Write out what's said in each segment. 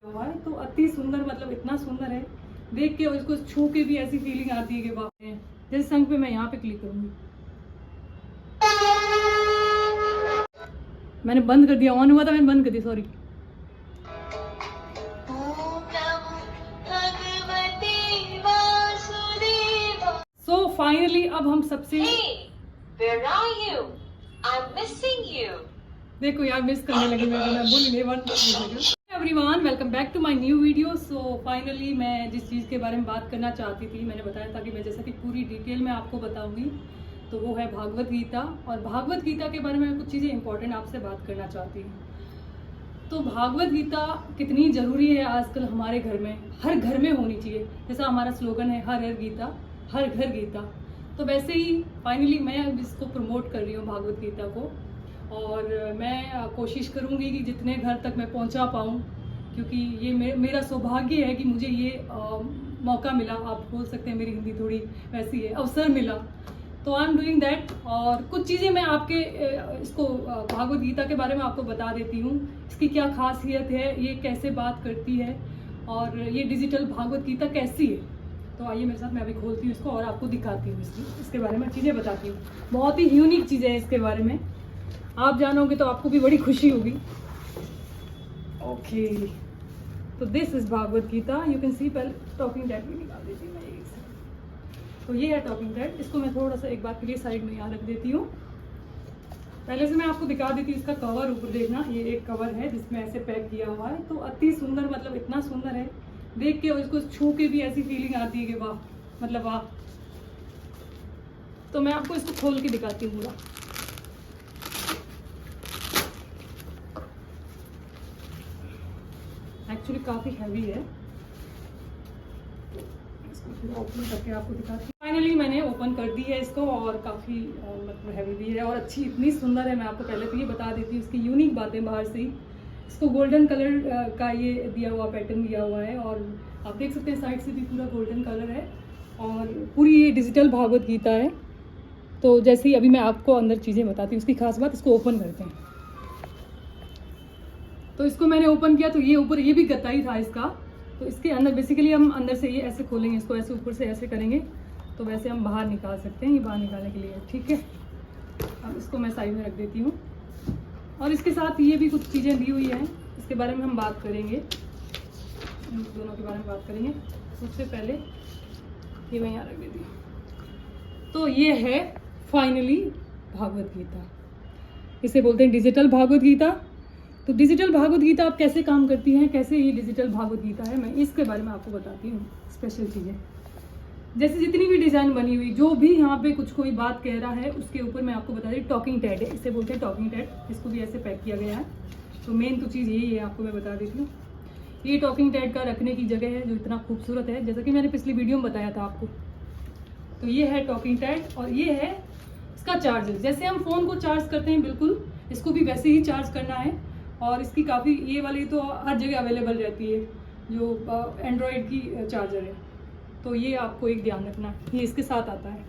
हुआ है तो अति सुंदर, मतलब इतना सुंदर है देख के और इसको छू के भी ऐसी फीलिंग आती है कि वाह। जैसे संग पे मैं यहाँ पे क्लिक करूंगी, मैंने बंद कर दिया, ऑन हुआ था मैंने बंद कर दिया, सॉरी। सो फाइनली अब हम सबसे Where are you? I'm missing you. देखो यार मिस करने लगी मैं बोली नहीं वन। Everyone welcome back to my new video. So finally मैं जिस चीज़ के बारे में बात करना चाहती थी मैंने बताया था कि मैं जैसा कि पूरी डिटेल में आपको बताऊंगी, तो वो है भागवत गीता। और भागवत गीता के बारे में कुछ चीज़ें इंपॉर्टेंट आपसे बात करना चाहती हूँ। तो भागवत गीता कितनी ज़रूरी है आजकल हमारे घर में, हर घर में होनी चाहिए। जैसा हमारा स्लोगन है हर गीता हर घर गीता, तो वैसे ही फाइनली मैं इसको प्रमोट कर रही हूँ भागवत गीता को। और मैं कोशिश करूँगी कि जितने घर तक मैं पहुँचा पाऊँ, क्योंकि ये मेरा सौभाग्य है कि मुझे ये मौका मिला। आप बोल सकते हैं मेरी हिंदी थोड़ी वैसी है, अवसर मिला, तो आई एम डूइंग दैट। और कुछ चीज़ें मैं आपके इसको भागवत गीता के बारे में आपको बता देती हूँ, इसकी क्या खासियत है, ये कैसे बात करती है और ये डिजिटल भागवत गीता कैसी है। तो आइए मेरे साथ, मैं अभी खोलती हूँ इसको और आपको दिखाती हूँ इसके बारे में चीज़ें बताती हूँ। बहुत ही यूनिक चीज़ें हैं इसके बारे में, आप जानोगे तो आपको भी बड़ी खुशी होगी। ओके, तो this is Bhagavad Gita, you can see. पहले टॉकिंग टैग भी निकाल देती हूँ मैं एक से। तो ये है टॉकिंग टैग, इसको मैं थोड़ा सा एक बार के लिए साइड में यहाँ रख देती हूँ। पहले से मैं आपको दिखा देती हूँ इसका कवर, ऊपर देखना, ये एक कवर है जिसमें ऐसे पैक किया हुआ है। तो अति सुंदर, मतलब इतना सुंदर है देख के और इसको छू के भी ऐसी फीलिंग आती है कि वाह, मतलब वाह। तो मैं आपको इसको खोल के दिखाती हूँ पूरा। एक्चुअली काफ़ी हैवी है, इसको ओपन करके आपको दिखाती हूँ। फाइनली मैंने ओपन कर दी है इसको, और काफ़ी मतलब हैवी भी है और अच्छी इतनी सुंदर है। मैं आपको पहले तो ये बता देती हूँ इसकी यूनिक बातें। बाहर से ही इसको गोल्डन कलर का ये दिया हुआ, पैटर्न दिया हुआ है, और आप देख सकते हैं साइड से भी पूरा गोल्डन कलर है। और पूरी ये डिजिटल भागवत गीता है। तो जैसे ही अभी मैं आपको अंदर चीज़ें बताती हूँ, उसकी खास बात, इसको ओपन करते हैं। तो इसको मैंने ओपन किया तो ये ऊपर ये भी गत्ता ही था इसका। तो इसके अंदर बेसिकली हम अंदर से ये ऐसे खोलेंगे, इसको ऐसे ऊपर से ऐसे करेंगे तो वैसे हम बाहर निकाल सकते हैं, ये बाहर निकालने के लिए, ठीक है। अब इसको मैं साइड में रख देती हूँ। और इसके साथ ये भी कुछ चीज़ें दी हुई हैं, इसके बारे में हम बात करेंगे, इन दोनों के बारे में बात करेंगे। सबसे पहले ये मैं यहाँ रख देती हूँ। तो ये है फाइनली भागवत गीता, इसे बोलते हैं डिजिटल भागवत गीता। तो डिजिटल भागवत गीता अब कैसे काम करती है, कैसे ये डिजिटल भागवत गीता है, मैं इसके बारे में आपको बताती हूँ स्पेशल चीज़ें। जैसे जितनी भी डिज़ाइन बनी हुई, जो भी यहाँ पे कुछ कोई बात कह रहा है उसके ऊपर मैं आपको बता दी टॉकिंग टैग है, इसे बोलते हैं टॉकिंग टैग। इसको भी ऐसे पैक किया गया है। तो मेन तो चीज़ यही है, आपको मैं बता देती हूँ। ये टॉकिंग टैग का रखने की जगह है जो इतना खूबसूरत है, जैसा कि मैंने पिछली वीडियो में बताया था आपको। तो ये है टॉकिंग टैग, और ये है इसका चार्जर। जैसे हम फ़ोन को चार्ज करते हैं, बिल्कुल इसको भी वैसे ही चार्ज करना है। और इसकी काफ़ी, ये वाली तो हर जगह अवेलेबल रहती है, जो एंड्रॉयड की चार्जर है। तो ये आपको एक ध्यान रखना, ये इसके साथ आता है।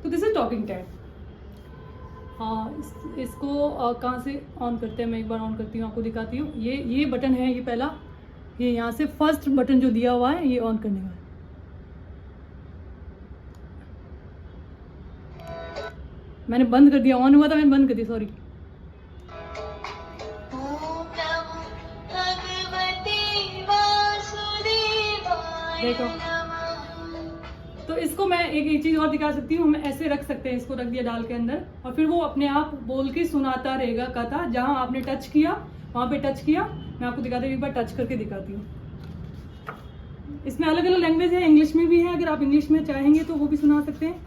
तो दिस इज टॉकिंग टैग। हाँ, इसको कहाँ से ऑन करते हैं, मैं एक बार ऑन करती हूँ, आपको दिखाती हूँ। ये बटन है, ये पहला, ये यहाँ से फर्स्ट बटन जो दिया हुआ है ये ऑन करने का। मैंने बंद कर दिया, ऑन हुआ था मैंने बंद कर दिया, सॉरी। देखो, तो इसको मैं एक चीज़ और दिखा सकती हूँ, हम ऐसे रख सकते हैं, इसको रख दिया डाल के अंदर, और फिर वो अपने आप बोल के सुनाता रहेगा कथा। जहाँ आपने टच किया वहाँ पे टच किया। मैं आपको दिखाती हूँ, एक बार टच करके दिखाती हूँ। इसमें अलग अलग लैंग्वेज है, इंग्लिश में भी है, अगर आप इंग्लिश में चाहेंगे तो वो भी सुना सकते हैं।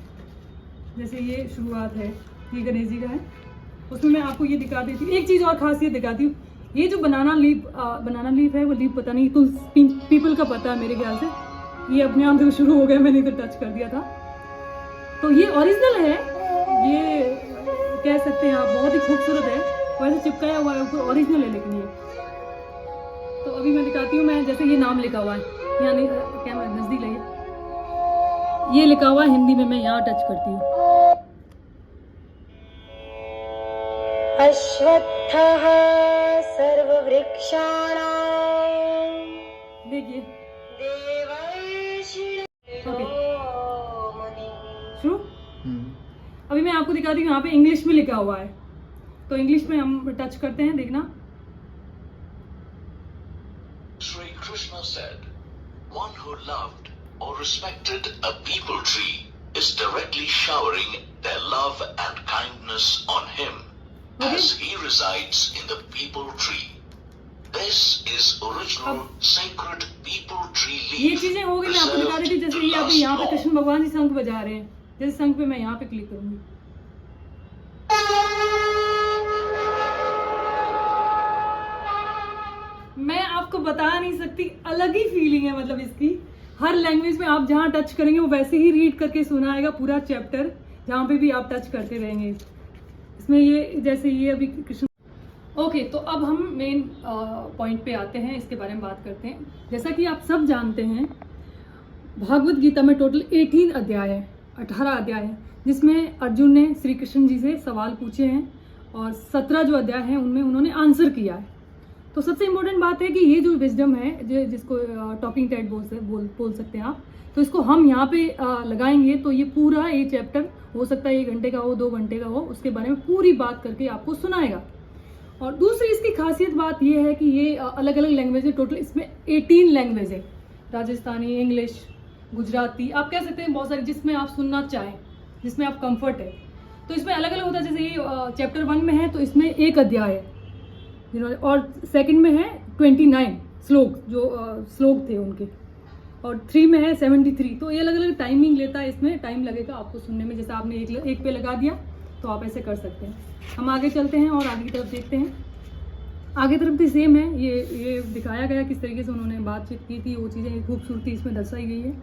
जैसे ये शुरुआत है, ये गणेश जी का है, उसमें मैं आपको ये दिखा देती हूँ। एक चीज़ और खासियत दिखाती हूँ, ये जो बनाना लीफ है, वो लीफ पता नहीं, तो पीपल का पता है मेरे ख्याल से। ये अपने आप से शुरू हो गया, मैंने इधर टच कर दिया था। तो ये ओरिजिनल है, ये कह सकते हैं आप, बहुत ही खूबसूरत है। वैसे चिपकाया हुआ है ऊपर, ओरिजिनल है लेकिन ये। तो अभी मैं दिखाती हूँ, मैं जैसे ये नाम लिखा हुआ है, यानी कैमरा नजदीक लगे, ये लिखा हुआ है हिंदी में, मैं यहाँ टच करती हूँ। अश्वत्थः सर्ववृक्षाणां देखिए ओके शुरू। अभी मैं आपको दिखाती हूँ, यहाँ पे इंग्लिश में लिखा हुआ है, तो इंग्लिश में हम टच करते हैं, देखना। Sri Krishna said, "One who loved or respected a peepal tree is directly showering their love and kindness on him, as he resides in the peepal tree. This is original sacred peepal tree ये leaf चीजें हो गई, मैं आपको दिखा रही थी। जैसे ये अभी यहाँ पे कृष्ण भगवान जी शंख बजा रहे हैं, जैसे शंख पे मैं यहाँ पे क्लिक करूंगी, मैं आपको बता नहीं सकती, अलग ही फीलिंग है मतलब इसकी। हर लैंग्वेज में आप जहाँ टच करेंगे वो वैसे ही रीड करके सुनाएगा पूरा चैप्टर, जहाँ पे भी आप टच करते रहेंगे। इसमें ये जैसे ये अभी कृष्ण। ओके, तो अब हम मेन पॉइंट पे आते हैं, इसके बारे में बात करते हैं। जैसा कि आप सब जानते हैं, भागवत गीता में टोटल 18 अध्याय है, 18 अध्याय है, जिसमें अर्जुन ने श्री कृष्ण जी से सवाल पूछे हैं और 17 जो अध्याय हैं उनमें उन्होंने आंसर किया है। तो सबसे इम्पोर्टेंट बात है कि ये जो विजडम है, जिसको टॉकिंग टेड बोल सकते हैं आप, तो इसको हम यहाँ पे लगाएंगे तो ये पूरा ये चैप्टर हो सकता है 1 घंटे का हो, 2 घंटे का हो, उसके बारे में पूरी बात करके आपको सुनाएगा। और दूसरी इसकी खासियत बात ये है कि ये अलग अलग लैंग्वेज है, टोटल इसमें 18 लैंग्वेज है, राजस्थानी, इंग्लिश, गुजराती, आप कह सकते हैं बहुत सारी, जिसमें आप सुनना चाहें, जिसमें आप कंफर्ट है। तो इसमें अलग अलग होता है, जैसे ये चैप्टर 1 में है तो इसमें 1 अध्याय है, और सेकंड में है 29 श्लोक, जो श्लोक थे उनके, और 3 में है 73। तो ये अलग अलग टाइमिंग लेता है, इसमें टाइम लगेगा आपको सुनने में। जैसे आपने एक पे लगा दिया तो आप ऐसे कर सकते हैं। हम आगे चलते हैं और आगे की तरफ देखते हैं। आगे तरफ भी सेम है, ये दिखाया गया किस तरीके से उन्होंने बातचीत की थी, वो चीज़ें खूबसूरती इसमें दर्शाई गई है,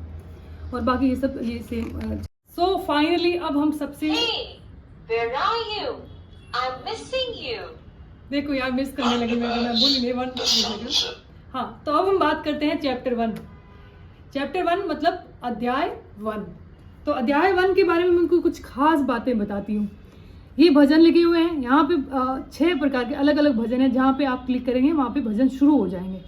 और बाकी ये सब ये सेम। सो फाइनली अब हम सबसे Hey, where are you? I'm missing you. देखो यार, मिस करने लगी मैं बोली नहीं 1। हाँ, तो अब हम बात करते हैं चैप्टर 1। चैप्टर 1 मतलब अध्याय 1। तो अध्याय 1 के बारे में मैं उनको कुछ खास बातें बताती हूँ। ये भजन लिखे हुए हैं, यहाँ पे 6 प्रकार के अलग अलग भजन हैं, जहाँ पे आप क्लिक करेंगे वहाँ पे भजन शुरू हो जाएंगे।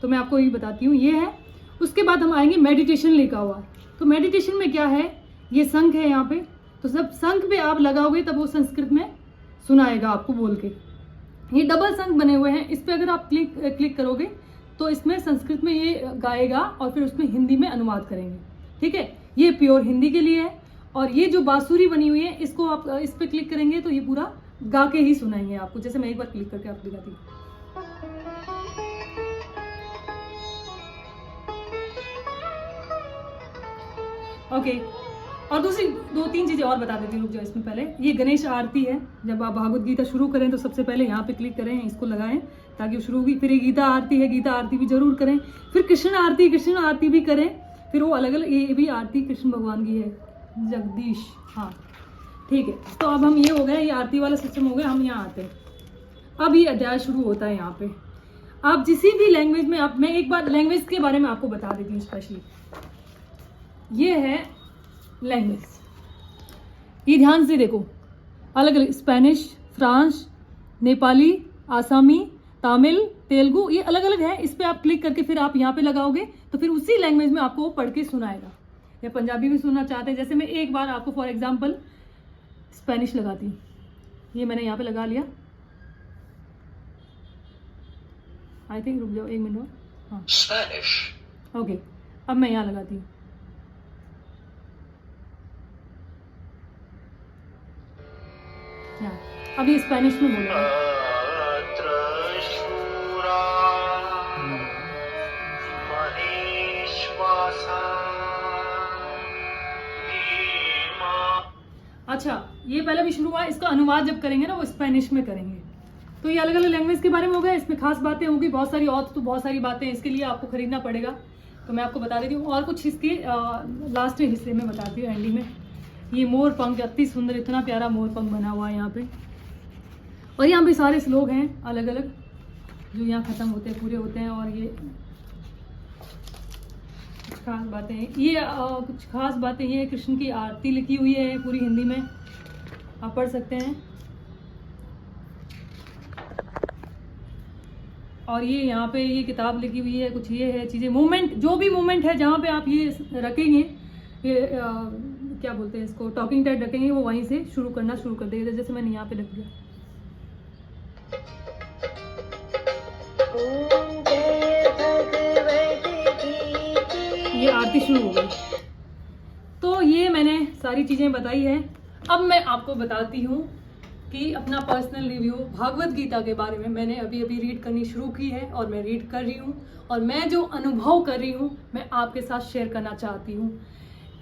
तो मैं आपको ये बताती हूँ, ये है। उसके बाद हम आएंगे मेडिटेशन लिखा हुआ। तो मेडिटेशन में क्या है, ये शंख है यहाँ पे, तो जब शंख पे आप लगाओगे तब वो संस्कृत में सुनाएगा आपको बोल के। ये डबल शंख बने हुए हैं, इस पे अगर आप क्लिक करोगे तो इसमें संस्कृत में ये गाएगा और फिर उसमें हिंदी में अनुवाद करेंगे, ठीक है। ये प्योर हिंदी के लिए है। और ये जो बांसुरी बनी हुई है, इसको आप इस पे क्लिक करेंगे तो ये पूरा गा के ही सुनाएंगे आपको। जैसे मैं एक बार क्लिक करके आपको दिखाती हूँ। ओके, और दूसरी 2-3 चीजें और बता देती हूँ, जो इसमें पहले ये गणेश आरती है। जब आप भागवत गीता शुरू करें तो सबसे पहले यहाँ पे क्लिक करें, इसको लगाएं ताकि वो शुरू होगी। फिर ये गीता आरती है, गीता आरती भी जरूर करें। फिर कृष्ण आरती भी करें। फिर वो अलग अलग, ये भी आरती कृष्ण भगवान की है, जगदीश, हाँ ठीक है। तो अब हम ये हो गया, ये आरती वाला सिस्टम हो गया। हम यहाँ आते हैं, अब ये अध्याय शुरू होता है। यहाँ पे आप जिस भी लैंग्वेज में आप, मैं एक बार लैंग्वेज के बारे में आपको बता देती हूँ स्पेशली। ये है लैंग्वेज, ये ध्यान से देखो, अलग अलग स्पेनिश, फ्रांस, नेपाली, आसामी, तमिल, तेलुगु, ये अलग अलग है। इस पे आप क्लिक करके फिर आप यहाँ पे लगाओगे तो फिर उसी लैंग्वेज में आपको वो पढ़ के सुनाएगा। या पंजाबी भी सुनना चाहते हैं, जैसे मैं एक बार आपको फॉर एग्जांपल स्पेनिश लगाती हूँ। ये मैंने यहाँ पे लगा लिया, आई थिंक, रुक जाओ 1 मिनट और, हाँ Spanish. ओके। अब मैं यहाँ लगाती हूँ, अब ये स्पेनिश में बोलेगा। अच्छा, ये पहले भी शुरू हुआ, इसका अनुवाद जब करेंगे ना वो स्पेनिश में करेंगे। तो ये अलग अलग लैंग्वेज के बारे में हो गया। इसमें खास बातें होंगी बहुत सारी, और तो बहुत सारी बातें, इसके लिए आपको खरीदना पड़ेगा। तो मैं आपको बता देती हूँ, और कुछ इसके लास्ट हिस्से में बताती हूँ, एंडिंग में। ये मोर पंख, अति सुंदर, इतना प्यारा मोर पंख बना हुआ है यहाँ पे। और यहाँ पे सारे श्लोक हैं अलग अलग, जो यहाँ खत्म होते हैं, पूरे होते हैं। और ये कुछ खास बातें हैं, ये कुछ खास बातें ये कृष्ण की आरती लिखी हुई है पूरी हिंदी में, आप पढ़ सकते हैं। और ये यहाँ पे ये किताब लिखी हुई है, कुछ ये है चीज़ें, मूवमेंट, जो भी मूवमेंट है जहाँ पे आप ये रखेंगे, ये क्या बोलते हैं इसको, टॉकिंग टाइप रखेंगे, वो वहीं से शुरू करना शुरू कर देगा। जैसे मैंने यहाँ पे लिख दिया, ये आरती शुरू हो गई। तो ये मैंने सारी चीज़ें बताई है। अब मैं आपको बताती हूँ कि अपना पर्सनल रिव्यू भागवत गीता के बारे में मैंने अभी अभी रीड करनी शुरू की है और मैं रीड कर रही हूँ, और मैं जो अनुभव कर रही हूँ मैं आपके साथ शेयर करना चाहती हूँ।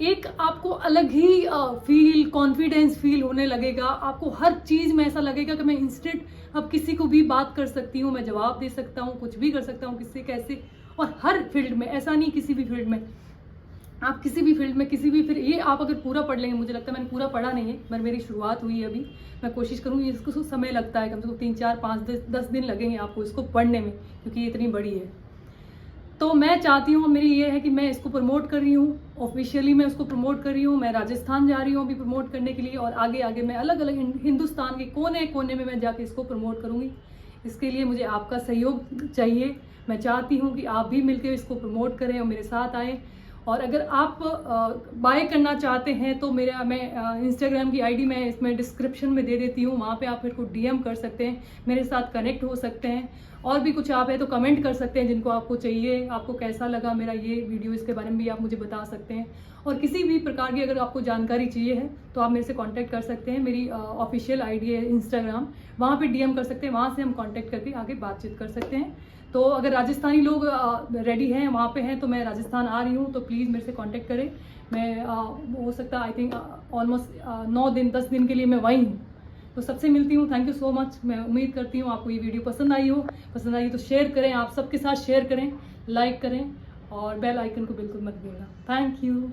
एक आपको अलग ही फील, कॉन्फिडेंस फील होने लगेगा। आपको हर चीज़ में ऐसा लगेगा कि मैं इंस्टेंट अब किसी को भी बात कर सकती हूँ, मैं जवाब दे सकता हूँ, कुछ भी कर सकता हूँ, किससे कैसे, और हर फील्ड में, ऐसा नहीं किसी भी फील्ड में, आप किसी भी फील्ड में, किसी भी, फिर ये आप अगर पूरा पढ़ लेंगे, मुझे लगता है मैंने पूरा पढ़ा नहीं है, पर मेरी शुरुआत हुई है अभी, मैं कोशिश करूँगी, इसको समय लगता है, कम से कम 3, 4, 5, 10 दिन लगेंगे आपको इसको पढ़ने में, क्योंकि ये इतनी बड़ी है। तो मैं चाहती हूँ, मेरी ये है कि मैं इसको प्रमोट कर रही हूँ, ऑफिशियली मैं उसको प्रमोट कर रही हूँ। मैं राजस्थान जा रही हूँ अभी प्रमोट करने के लिए, और आगे आगे मैं अलग अलग हिंदुस्तान के कोने कोने में मैं जाके इसको प्रमोट करूँगी। इसके लिए मुझे आपका सहयोग चाहिए। मैं चाहती हूँ कि आप भी मिलकर इसको प्रमोट करें और मेरे साथ आएँ। और अगर आप बाय करना चाहते हैं तो मैं इंस्टाग्राम की आईडी मैं इसमें डिस्क्रिप्शन में दे देती हूँ, वहाँ पे आप मेरे को डीएम कर सकते हैं, मेरे साथ कनेक्ट हो सकते हैं। और भी कुछ आप है तो कमेंट कर सकते हैं जिनको आपको चाहिए, आपको कैसा लगा मेरा ये वीडियो, इसके बारे में भी आप मुझे बता सकते हैं। और किसी भी प्रकार की अगर आपको जानकारी चाहिए है तो आप मेरे से कांटेक्ट कर सकते हैं। मेरी ऑफिशियल आईडी है इंस्टाग्राम, वहाँ पे डीएम कर सकते हैं, वहाँ से हम कांटेक्ट करके आगे बातचीत कर सकते हैं। तो अगर राजस्थानी लोग रेडी हैं, वहाँ पे हैं, तो मैं राजस्थान आ रही हूँ, तो प्लीज़ मेरे से कांटेक्ट करें। मैं हो सकता है आई थिंक ऑलमोस्ट 9 दिन 10 दिन के लिए मैं वहीं हूँ, तो सबसे मिलती हूँ। Thank you so much. मैं उम्मीद करती हूँ आपको ये वीडियो पसंद आई हो। पसंद आई तो शेयर करें, आप सबके साथ शेयर करें, लाइक करें, और बेल आइकन को बिल्कुल मत भूलना। Thank you.